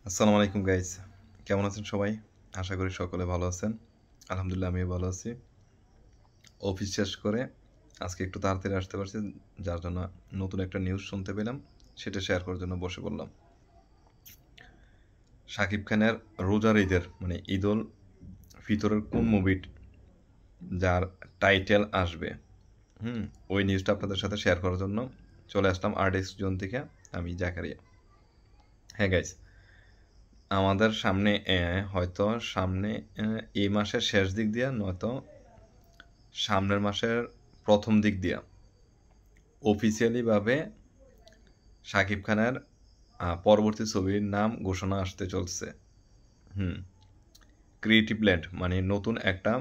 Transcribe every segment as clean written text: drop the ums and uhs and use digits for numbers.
আসসালামু আলাইকুম গাইজ, কেমন আছেন সবাই? আশা করি সকলে ভালো আছেন। আলহামদুলিল্লাহ আমিও ভালো আছি। অফিস শেষ করে আজকে একটু তাড়াতাড়ি আসতে পারছি, যার জন্য নতুন একটা নিউজ শুনতে পেলাম, সেটা শেয়ার করার জন্য বসে পড়লাম। শাকিব খানের রোজার ঈদের মানে ঈদ উল ফিতরের কোন মুভি যার টাইটেল আসবে, ওই নিউজটা আপনাদের সাথে শেয়ার করার জন্য চলে আসলাম আর্টিস্ট জোন থেকে। আমি জাকারিয়া। হ্যাঁ গাইজ, আমাদের সামনে হয়তো সামনে এই মাসের শেষ দিক দিয়া নয়তো সামনের মাসের প্রথম দিক দিয়া অফিসিয়ালিভাবে শাকিব খানের পরবর্তী ছবির নাম ঘোষণা আসতে চলছে। ক্রিয়েটিভ ল্যান্ড মানে নতুন একটা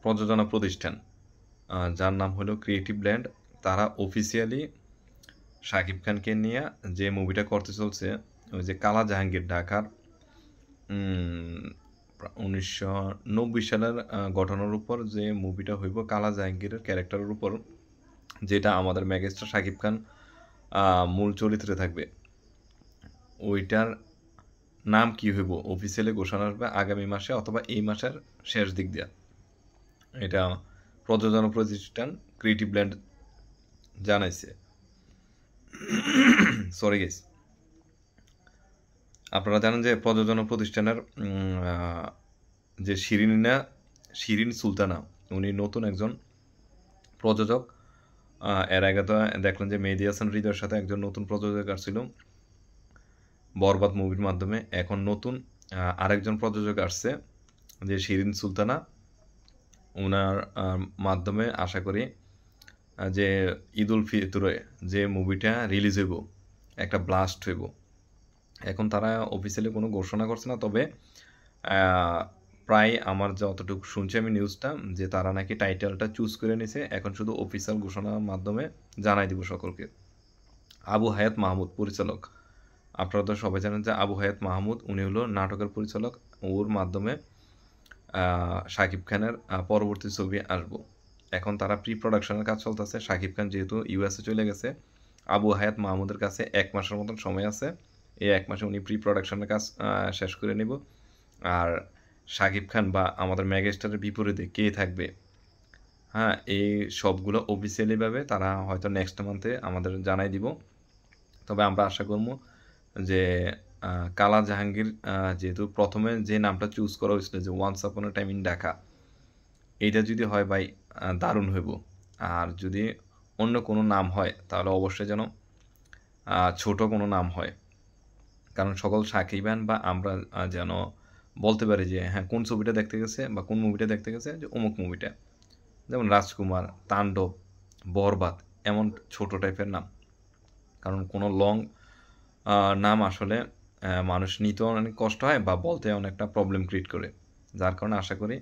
প্রযোজনা প্রতিষ্ঠান, যার নাম হলো ক্রিয়েটিভ ল্যান্ড। তারা অফিসিয়ালি শাকিব খানকে নিয়ে যে মুভিটা করতে চলছে, ওই যে কালা জাহাঙ্গীর, ঢাকার 1990 সালের ঘটনার উপর যে মুভিটা হইব, কালা জাহাঙ্গীরের ক্যারেক্টারের উপর, যেটা আমাদের মেগাস্টার শাকিব খান মূল চরিত্রে থাকবে। ওইটার নাম কি হইব অফিসিয়ালি ঘোষণা আসবে আগামী মাসে অথবা এই মাসের শেষ দিক দিয়া। এটা প্রযোজনা প্রতিষ্ঠান ক্রিয়েটিভ ল্যান্ড জানাইছে। সরি গেস, আপনারা জানেন যে প্রযোজনা প্রতিষ্ঠানের যে শিরিন সুলতানা, উনি নতুন একজন প্রযোজক। এর আগে তো দেখলেন যে মেহেদী হাসান হৃদয়ের সাথে একজন নতুন প্রযোজক আসছিল বরবাদ মুভির মাধ্যমে। এখন নতুন আরেকজন প্রযোজক আসছে যে শিরিন সুলতানা। ওনার মাধ্যমে আশা করি যে ঈদ উল ফিতরে যে মুভিটা রিলিজ হইব, একটা ব্লাস্ট হইব। এখন তারা অফিসিয়ালি কোনো ঘোষণা করছে না, তবে প্রায় আমার যতটুকু শুনছি আমি নিউজটা, যে তারা নাকি টাইটেলটা চুজ করে নিছে। এখন শুধু অফিসিয়াল ঘোষণার মাধ্যমে জানাই দিব সকলকে। আবু হায়াত মাহমুদ পরিচালক। আপনারা তো সবাই জানেন যে আবু হায়াত মাহমুদ উনি হলো নাটকের পরিচালক। ওর মাধ্যমে শাকিব খানের পরবর্তী ছবি আসবো। এখন তারা প্রি প্রোডাকশনের কাজ চলতেছে। শাকিব খান যেহেতু ইউএসএ চলে গেছে, আবু হায়াত মাহমুদের কাছে 1 মাসের মতন সময় আছে। এই 1 মাসে উনি প্রি প্রোডাকশনের কাজ শেষ করে নিব। আর শাকিব খান বা আমাদের মেগাস্টারের বিপরীতে কে থাকবে, এই সবগুলো অফিসিয়ালিভাবে তারা হয়তো নেক্সট মান্থে আমাদের জানাই দিব। তবে আমরা আশা করবো যে কালা জাহাঙ্গীর, যেহেতু প্রথমে যে নামটা চুজ করা হয়েছিল যে once upon A time in Dhaka, এইটা যদি হয় ভাই দারুণ হইব। আর যদি অন্য কোনো নাম হয় তাহলে অবশ্যই যেন ছোট কোনো নাম হয়, কারণ সকল সাকিবান বা আমরা যেন বলতে পারি যে হ্যাঁ কোন ছবিটা দেখতে গেছে বা কোন মুভিটা দেখতে গেছে, যে অমুক মুভিটা। যেমন রাজকুমার, তাণ্ডব, বরবাদ, এমন ছোট টাইপের নাম। কারণ কোনো লং নাম আসলে মানুষ নিতে অনেক কষ্ট হয় বা বলতে অনেকটা প্রবলেম ক্রিয়েট করে। যার কারণে আশা করি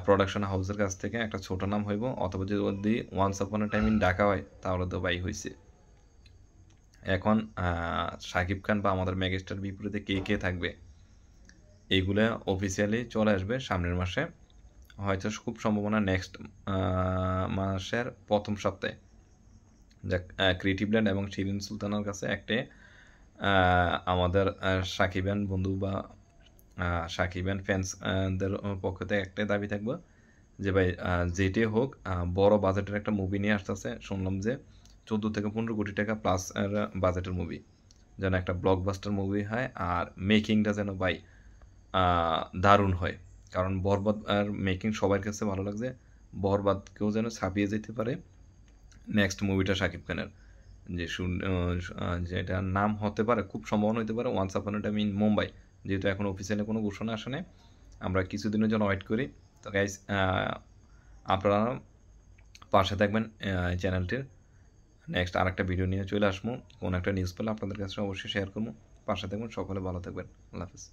প্রোডাকশন হাউসের কাছ থেকে একটা ছোট নাম হইব, অথবা যদি once upon A time in Dhaka হয় তাহলে তো বাই হয়েছে। এখন শাকিব খান বা আমাদের মেগাস্টার বিপরীতে কে কে থাকবে, এইগুলো অফিসিয়ালি চলে আসবে সামনের মাসে, হয়তো খুব সম্ভাবনা নেক্সট মাসের প্রথম সপ্তাহে। যাক, ক্রিয়েটিভ ল্যান্ড এবং শিরিন সুলতানার কাছে একটা আমাদের সাকিবান বন্ধু বা সাকিবান ফ্যান্সদের পক্ষ থেকে একটাই দাবি থাকবে যে ভাই যেটাই হোক বড় বাজেটের একটা মুভি নিয়ে আসতেছে। শুনলাম যে 14 থেকে 15 কোটি টাকা প্লাস বাজেটের মুভি, যেন একটা ব্লকবাস্টার মুভি হয় আর মেকিংটা যেন ভাই দারুণ হয়। কারণ বরবাদ আর মেকিং সবার কাছে ভালো লাগছে, বরবাদকেও যেন ছাপিয়ে যেতে পারে নেক্সট মুভিটা শাকিব খানের। যে যেটার নাম হতে পারে, খুব সম্ভাবনা হতে পারে once upon A time in Mumbai. যেহেতু এখন অফিসিয়ালি কোনো ঘোষণা আসে নাই, আমরা কিছুদিনের জন্য ওয়েট করি। তো গাইজ, আপনারা পাশে থাকবেন চ্যানেলটির। নেক্সট আরেকটা ভিডিও নিয়ে চলে আসবো, কোনো একটা নিউজ পেলে আপনাদের কাছে অবশ্যই শেয়ার করবো। পাশে থাকবেন, সকলে ভালো থাকবেন। আল্লাহ হাফিজ।